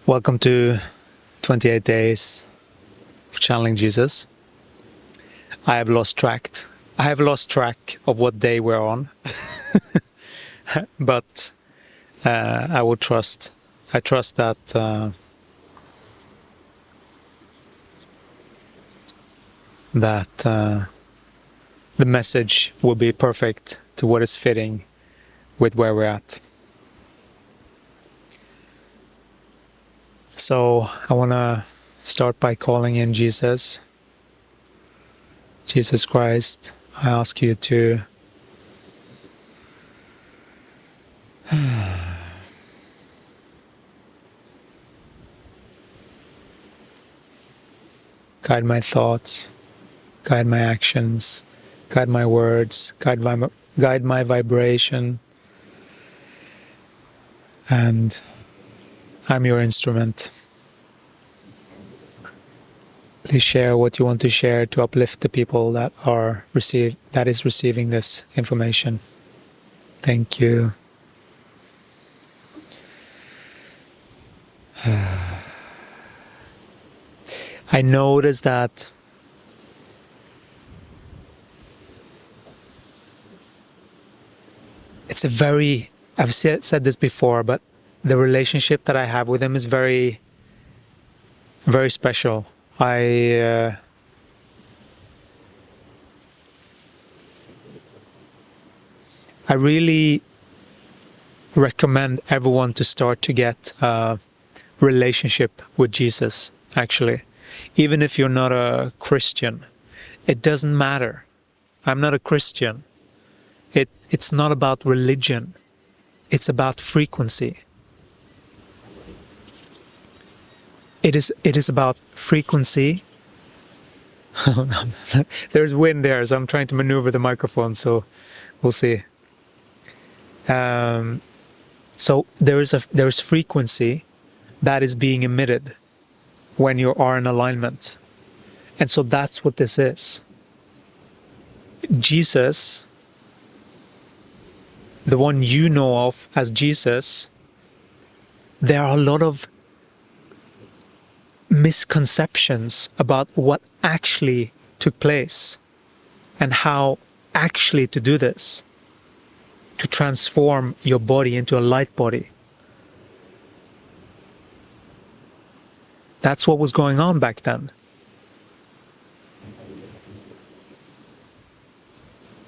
Welcome to 28 Days of Channeling Jesus. I have lost track of what day we're on, but I trust that the message will be perfect to what is fitting with where we're at. So I want to start by calling in Jesus Christ. I ask you to guide my thoughts, guide my actions, guide my words, guide my vibration, and I'm your instrument. Please share what you want to share to uplift the people that is receiving this information. Thank you. I noticed that it's I've said this before, but the relationship that I have with him is very, very special. I really recommend everyone to start to get a relationship with Jesus, actually. Even if you're not a Christian, it doesn't matter. I'm not a Christian. It's not about religion. It's about frequency. It is about frequency. There's wind there, so I'm trying to maneuver the microphone, so we'll see. So there's frequency that is being emitted when you are in alignment. And so that's what this is. Jesus, the one you know of as Jesus, there are a lot of misconceptions about what actually took place and how actually to do this, to transform your body into a light body. That's what was going on back then.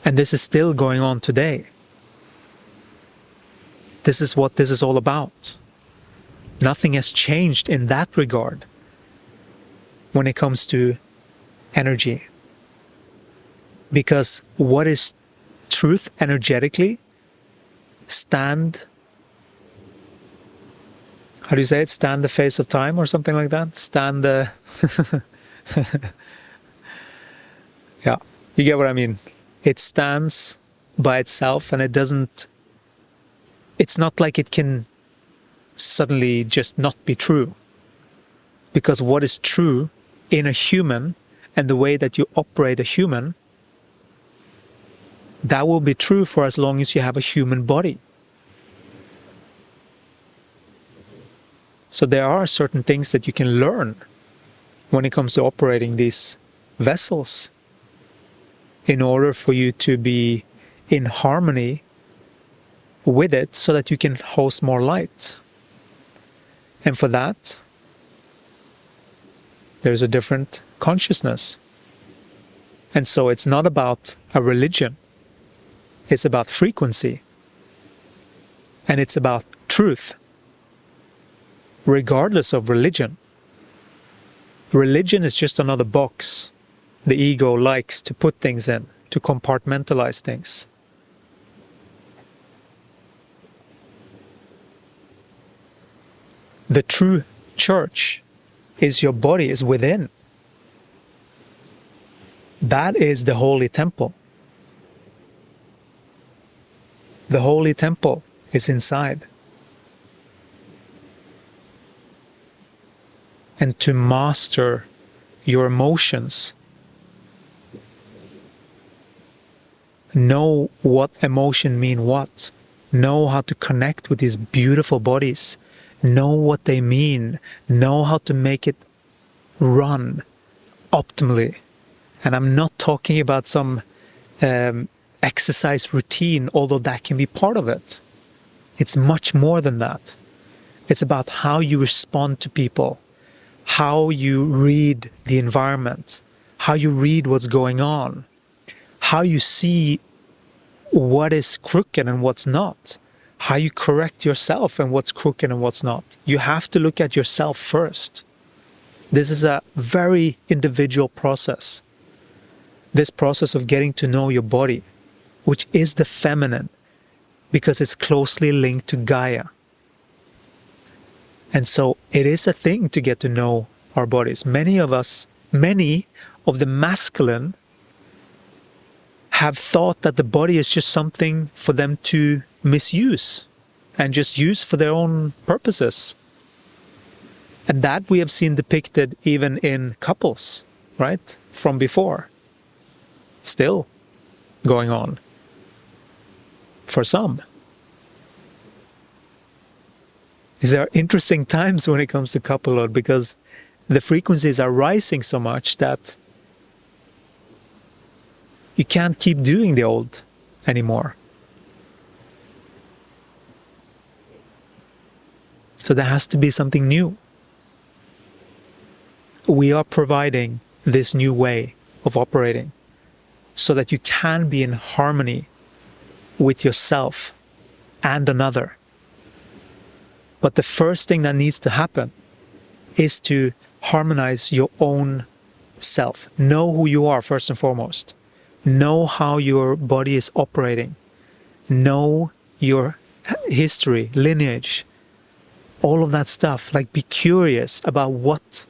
And this is still going on today. This is what this is all about. Nothing has changed in that regard when it comes to energy. Because what is truth energetically stand the face of time or something like that? Stand the yeah, you get what I mean. It stands by itself, and it's not like it can suddenly just not be true. Because what is true in a human and the way that you operate a human, that will be true for as long as you have a human body. So there are certain things that you can learn when it comes to operating these vessels in order for you to be in harmony with it so that you can host more light. And for that, there's a different consciousness. And so it's not about a religion. It's about frequency. And it's about truth. Regardless of religion. Religion is just another box the ego likes to put things in, to compartmentalize things. The true church is your body is within. That is the holy temple. The holy temple is inside. And to master your emotions, know what emotion mean what, know how to connect with these beautiful bodies know what they mean, know how to make it run optimally. And I'm not talking about some exercise routine, although that can be part of it. It's much more than that. It's about how you respond to people, how you read the environment, how you read what's going on, how you see what is crooked and what's not, how you correct yourself and what's crooked and what's not. You have to look at yourself first. This is a very individual process. This process of getting to know your body, which is the feminine, because it's closely linked to Gaia. And so it is a thing to get to know our bodies. Many of the masculine have thought that the body is just something for them to misuse and just use for their own purposes. And that we have seen depicted even in couples, right? From before. Still going on for some. These are interesting times when it comes to couplehood, because the frequencies are rising so much that you can't keep doing the old anymore. So there has to be something new. We are providing this new way of operating so that you can be in harmony with yourself and another. But the first thing that needs to happen is to harmonize your own self. Know who you are first and foremost. Know how your body is operating. Know your history, lineage, all of that stuff. Like, be curious about what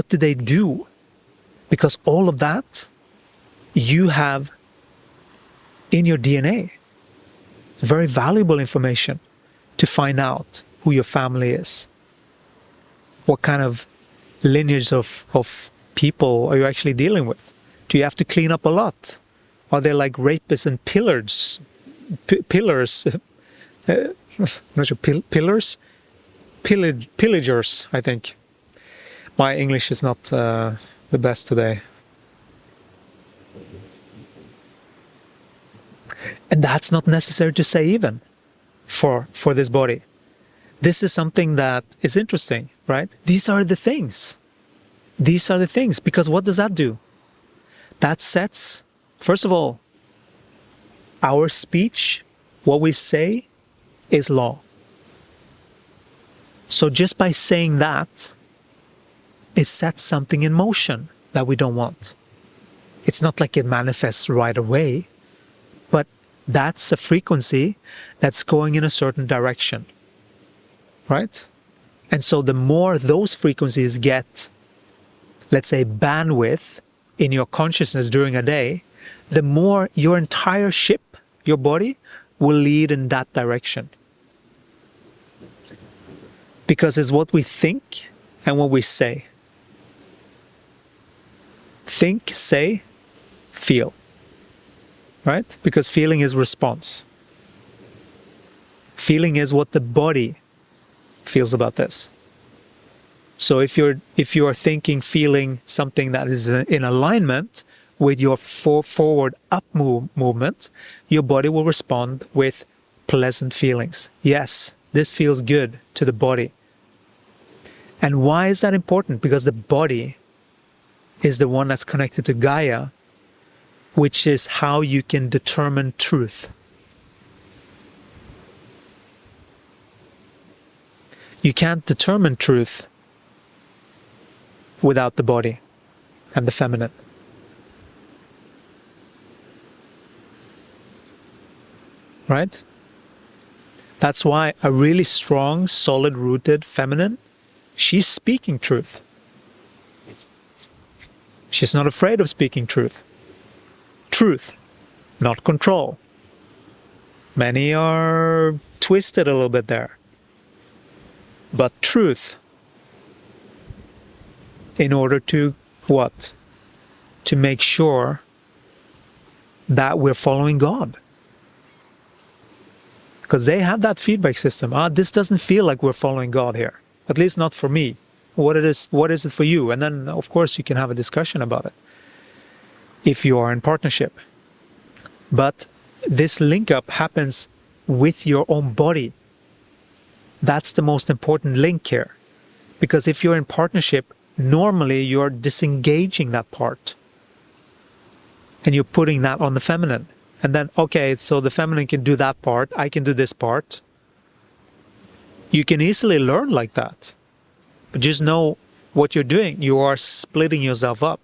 did they do? Because all of that you have in your DNA. It's very valuable information to find out who your family is. What kind of lineage of people are you actually dealing with? Do you have to clean up a lot? Are they like rapists and pillars? Not sure, pillars? Pillagers, I think. My English is not the best today. And that's not necessary to say even for this body. This is something that is interesting, right? These are the things. These are the things, because what does that do? That sets, first of all, our speech, what we say, is law. So just by saying that, it sets something in motion that we don't want. It's not like it manifests right away, but that's a frequency that's going in a certain direction, right? And so the more those frequencies get, let's say, bandwidth in your consciousness during a day, the more your entire ship, your body, will lead in that direction. Because it's what we think and what we say. Think, say, feel. Right? Because feeling is response. Feeling is what the body feels about this. So if you are thinking, feeling something that is in alignment with your forward up movement, your body will respond with pleasant feelings. Yes, this feels good to the body. And why is that important? Because the body is the one that's connected to Gaia, which is how you can determine truth. You can't determine truth without the body and the feminine. Right? That's why a really strong, solid-rooted feminine, she's speaking truth. She's not afraid of speaking truth. Truth, not control. Many are twisted a little bit there. But truth, in order to what? To make sure that we're following God. Because they have that feedback system. This doesn't feel like we're following God here. At least not for me. What is it for you? And then, of course, you can have a discussion about it if you are in partnership. But this link up happens with your own body. That's the most important link here. Because if you're in partnership, normally you're disengaging that part. And you're putting that on the feminine. And then, okay, so the feminine can do that part, I can do this part. You can easily learn like that. But just know what you're doing. You are splitting yourself up.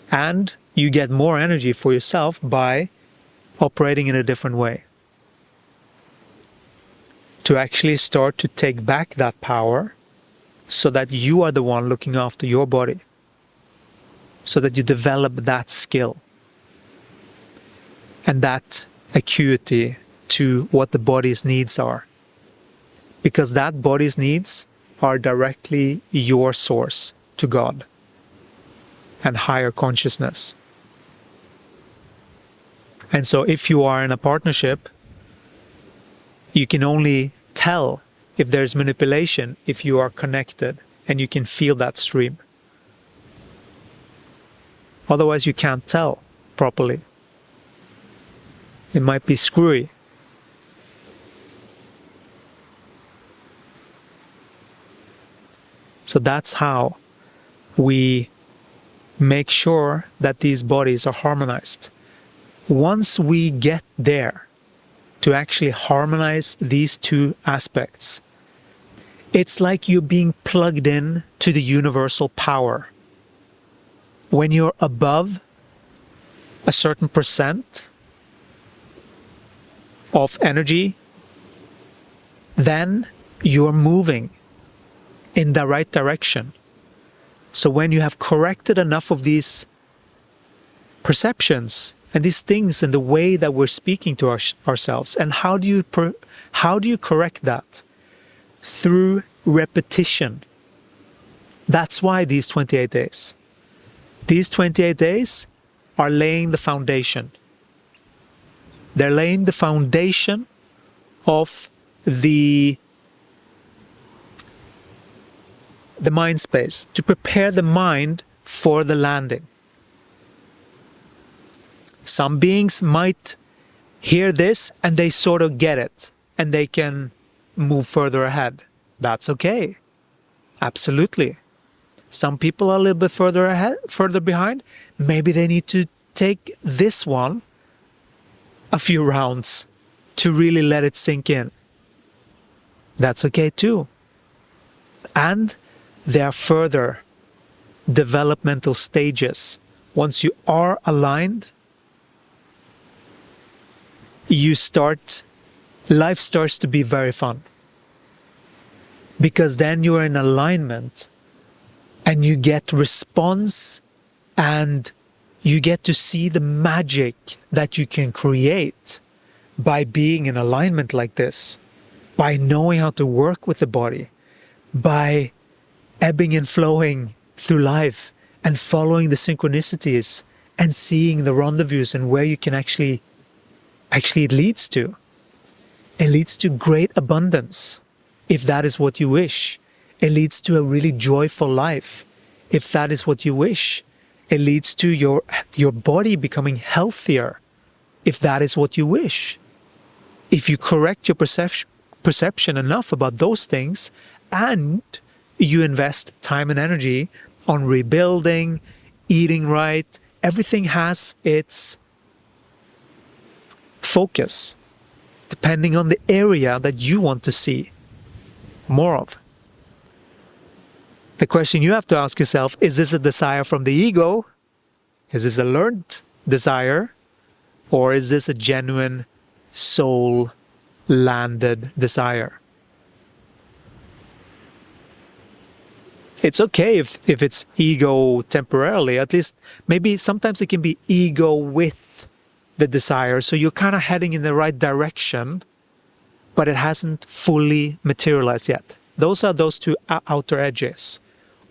And you get more energy for yourself by operating in a different way. To actually start to take back that power so that you are the one looking after your body. So that you develop that skill. And that acuity to what the body's needs are. Because that body's needs are directly your source to God and higher consciousness. And so if you are in a partnership, you can only tell if there's manipulation if you are connected and you can feel that stream. Otherwise you can't tell properly. It might be screwy. So that's how we make sure that these bodies are harmonized. Once we get there to actually harmonize these two aspects, it's like you're being plugged in to the universal power. When you're above a certain percent of energy, then you're moving in the right direction. So when you have corrected enough of these perceptions and these things in the way that we're speaking to ourselves, and how do you correct that? Through repetition. That's why these 28 days. These 28 days are laying the foundation. They're laying the foundation of the mind space, to prepare the mind for the landing. Some beings might hear this and they sort of get it and they can move further ahead. That's okay. Absolutely. Some people are a little bit further behind. Maybe they need to take this one a few rounds to really let it sink in. That's okay too. And there are further developmental stages. Once you are aligned, life starts to be very fun. Because then you're in alignment and you get response and you get to see the magic that you can create by being in alignment like this, by knowing how to work with the body, by ebbing and flowing through life and following the synchronicities and seeing the rendezvous and where you can actually it leads to. It leads to great abundance, if that is what you wish. It leads to a really joyful life, if that is what you wish. It leads to your body becoming healthier, if that is what you wish. If you correct your perception enough about those things, and you invest time and energy on rebuilding, eating right, everything has its focus, depending on the area that you want to see more of. The question you have to ask yourself, is this a desire from the ego? Is this a learned desire? Or is this a genuine soul-landed desire? It's okay if it's ego temporarily. At least maybe sometimes it can be ego with the desire. So you're kind of heading in the right direction, but it hasn't fully materialized yet. Those are those two outer edges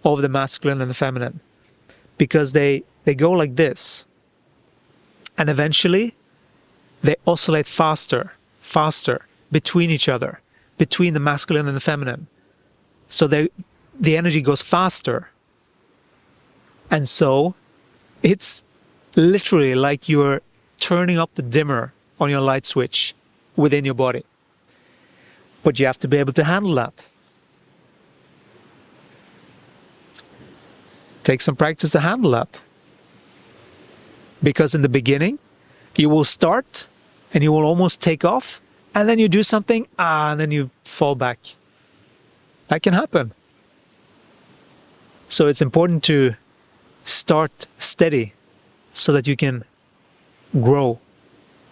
of the masculine and the feminine, because they go like this, and eventually they oscillate faster faster between each other, between the masculine and the feminine. So the energy goes faster. And so it's literally like you're turning up the dimmer on your light switch within your body. But you have to be able to handle that. Take some practice to handle that. Because in the beginning, you will start and you will almost take off, and then you do something, and then you fall back. That can happen. So it's important to start steady so that you can grow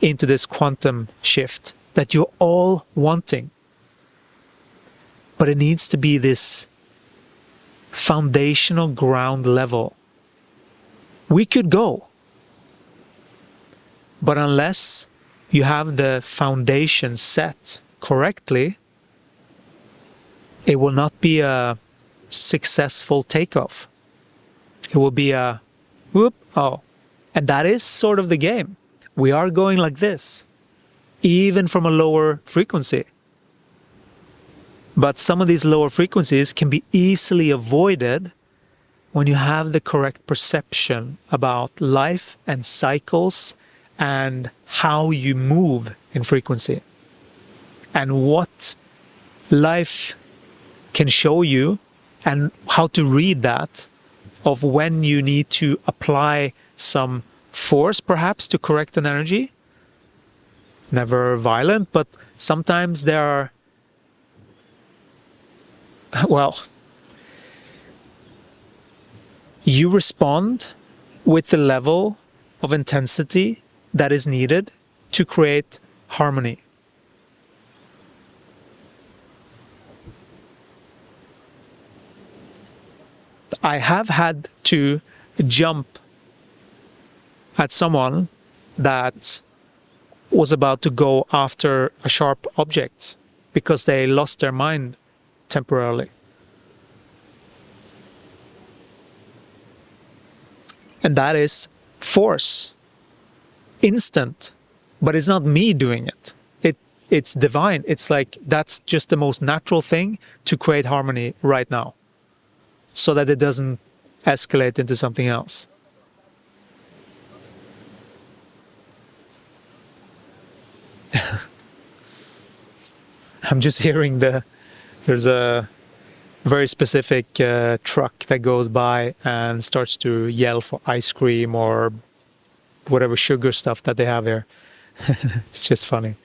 into this quantum shift that you're all wanting. But it needs to be this foundational ground level. We could go, but unless you have the foundation set correctly, it will not be a successful takeoff. It will be a whoop, oh. And that is sort of the game. We are going like this, even from a lower frequency. But some of these lower frequencies can be easily avoided when you have the correct perception about life and cycles and how you move in frequency. And what life can show you and how to read that, of when you need to apply some force perhaps to correct an energy. Never violent, but sometimes there are, well, you respond with the level of intensity that is needed to create harmony. I have had to jump at someone that was about to go after a sharp object because they lost their mind temporarily. And that is force. Instant. But it's not me doing it. It's divine. It's like that's just the most natural thing to create harmony right now, so that it doesn't escalate into something else. I'm just hearing there's a very specific truck that goes by and starts to yell for ice cream or whatever sugar stuff that they have here. It's just funny.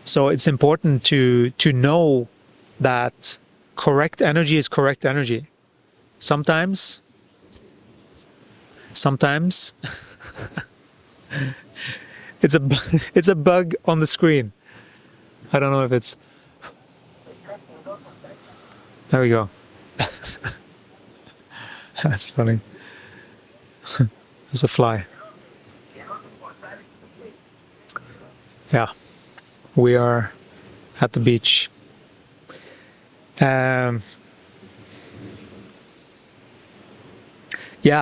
So it's important to know that correct energy is correct energy. Sometimes it's a bug on the screen. I don't know if it's. There we go. That's funny. There's a fly. Yeah, we are at the beach. Yeah,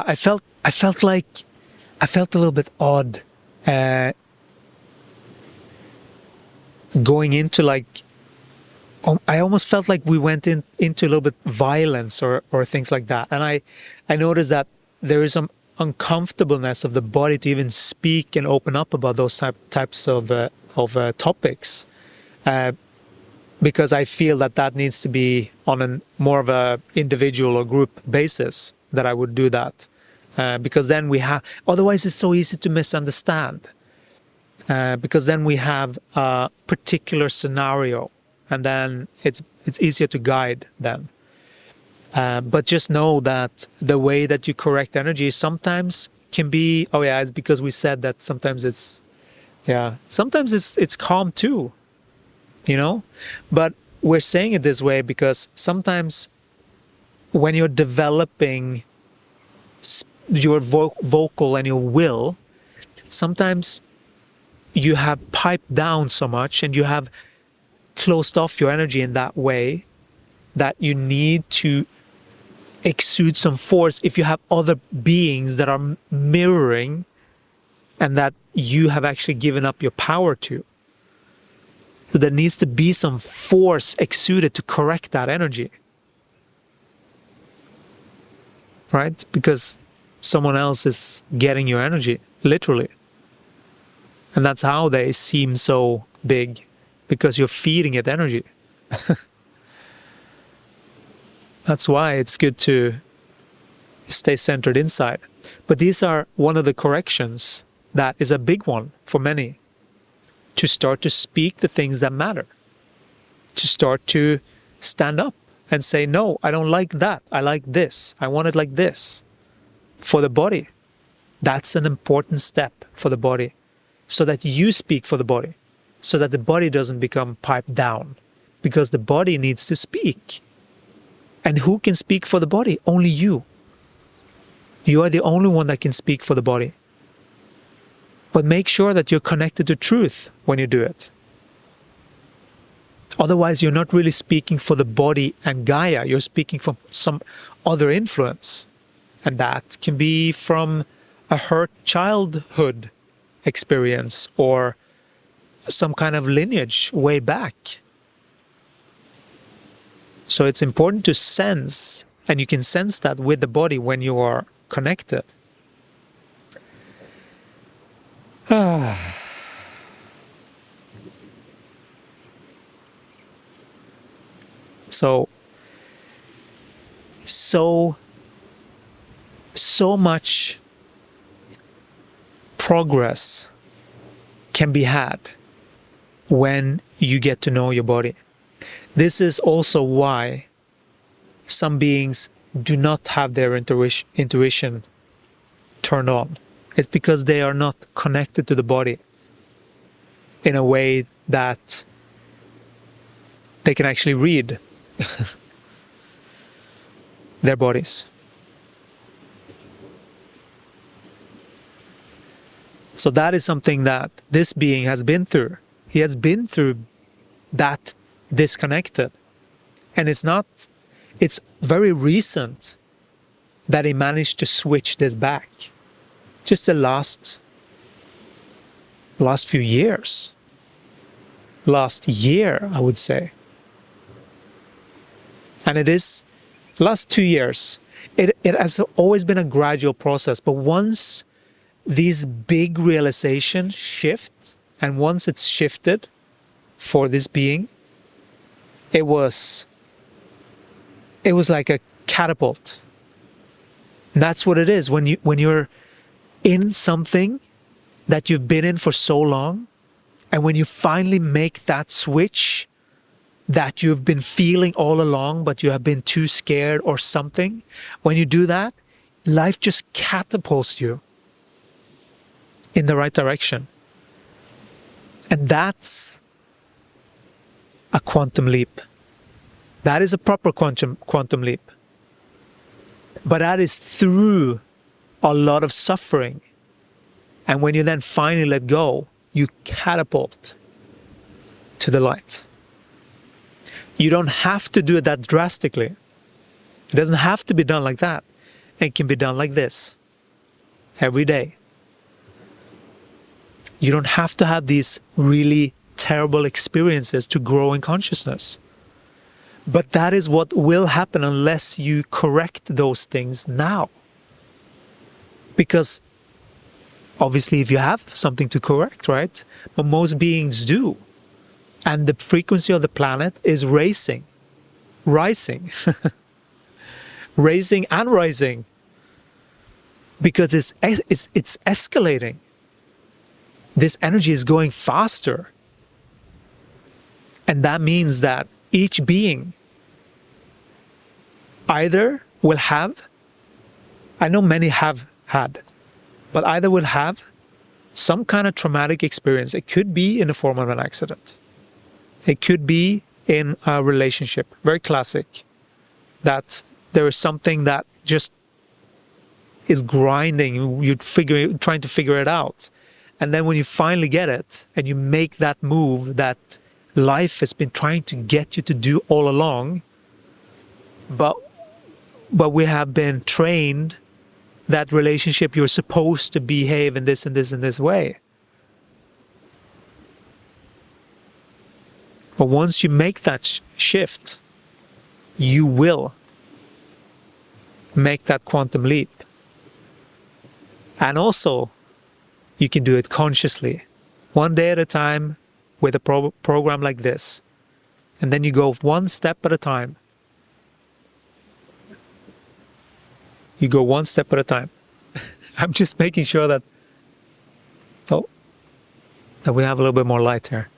I felt a little bit odd going into like. I almost felt like we went into a little bit violence or things like that, and I noticed that there is some uncomfortableness of the body to even speak and open up about those types of topics, because I feel that needs to be on a more of a individual or group basis that I would do that, because then we have. Otherwise, it's so easy to misunderstand, because then we have a particular scenario. And then it's easier to guide them. But just know that the way that you correct energy sometimes can be, oh yeah, it's because we said that sometimes it's calm too, you know? But we're saying it this way because sometimes when you're developing your vocal and your will, sometimes you have piped down so much and you have closed off your energy in that way that you need to exude some force if you have other beings that are mirroring and that you have actually given up your power to. So there needs to be some force exuded to correct that energy. Right? Because someone else is getting your energy, literally. And that's how they seem so big, because you're feeding it energy. That's why it's good to stay centered inside. But these are one of the corrections that is a big one for many. To start to speak the things that matter. To start to stand up and say, no, I don't like that. I like this. I want it like this. For the body. That's an important step for the body. So that you speak for the body. So that the body doesn't become piped down. Because the body needs to speak. And who can speak for the body? Only you. You are the only one that can speak for the body. But make sure that you're connected to truth when you do it. Otherwise, you're not really speaking for the body and Gaia. You're speaking from some other influence. And that can be from a hurt childhood experience or some kind of lineage way back. So it's important to sense, and you can sense that with the body when you are connected. So much progress can be had when you get to know your body. This is also why some beings do not have their intuition turned on. It's because they are not connected to the body in a way that they can actually read their bodies. So that is something that this being has been through. He has been through that disconnected. And it's very recent that he managed to switch this back. Just the last few years. Last year, I would say. And it is, last 2 years, it has always been a gradual process. But once these big realizations shift, and once it's shifted for this being, it was like a catapult. And that's what it is. When you're in something that you've been in for so long, and when you finally make that switch that you've been feeling all along, but you have been too scared or something, when you do that, life just catapults you in the right direction. And that's a quantum leap. That is a proper quantum leap. But that is through a lot of suffering. And when you then finally let go, you catapult to the light. You don't have to do it that drastically. It doesn't have to be done like that. It can be done like this. Every day. You don't have to have these really terrible experiences to grow in consciousness. But that is what will happen unless you correct those things now. Because obviously if you have something to correct, right? But most beings do. And the frequency of the planet is rising. Rising and rising. Because it's escalating. This energy is going faster. And that means that each being either will have, I know many have had, but either will have some kind of traumatic experience. It could be in the form of an accident. It could be in a relationship, very classic, that there is something that just is grinding, trying to figure it out. And then when you finally get it, and you make that move that life has been trying to get you to do all along, but but we have been trained that relationship, you're supposed to behave in this and this and this way. But once you make that shift, you will make that quantum leap. And also, you can do it consciously, one day at a time with a program like this. And then you go one step at a time. You go one step at a time. I'm just making sure that, that we have a little bit more light here.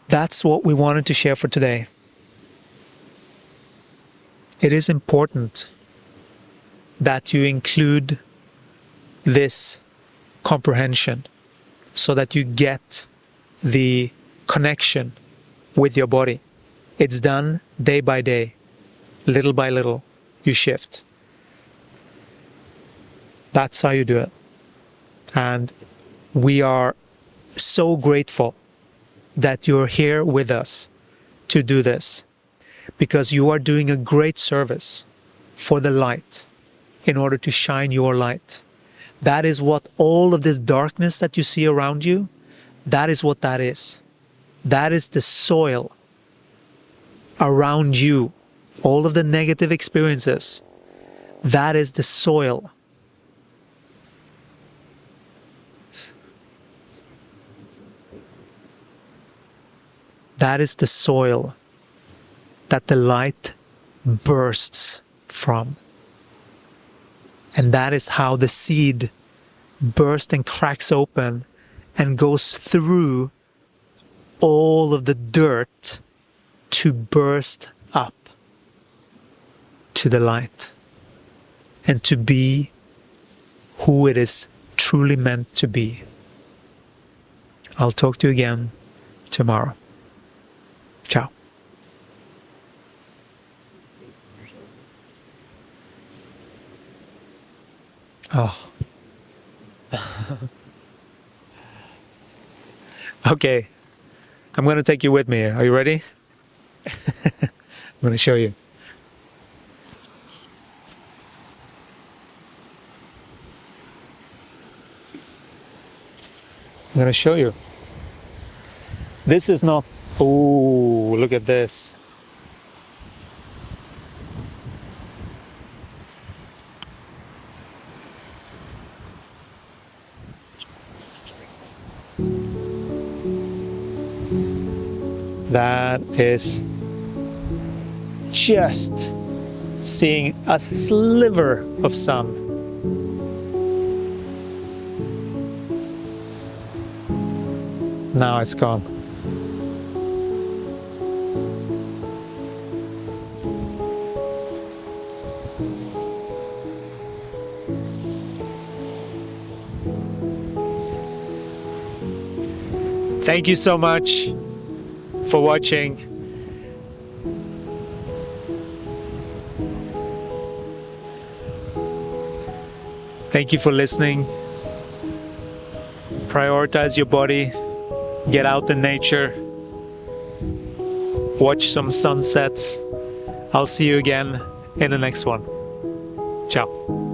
That's what we wanted to share for today. It is important that you include this comprehension so that you get the connection with your body. It's done day by day, little by little, you shift. That's how you do it. And we are so grateful that you're here with us to do this, because you are doing a great service for the light in order to shine your light. That is what all of this darkness that you see around you, that is what that is. That is the soil around you. All of the negative experiences, that is the soil. That is the soil that the light bursts from. And that is how the seed bursts and cracks open and goes through all of the dirt to burst up to the light and to be who it is truly meant to be. I'll talk to you again tomorrow. Ciao. Oh. Okay. I'm going to take you with me. Are you ready? I'm going to show you. I'm going to show you. This is not... Oh, look at this. That is just seeing a sliver of sun. Now it's gone. Thank you so much for watching. Thank you for listening. Prioritize your body. Get out in nature. Watch some sunsets. I'll see you again in the next one. Ciao.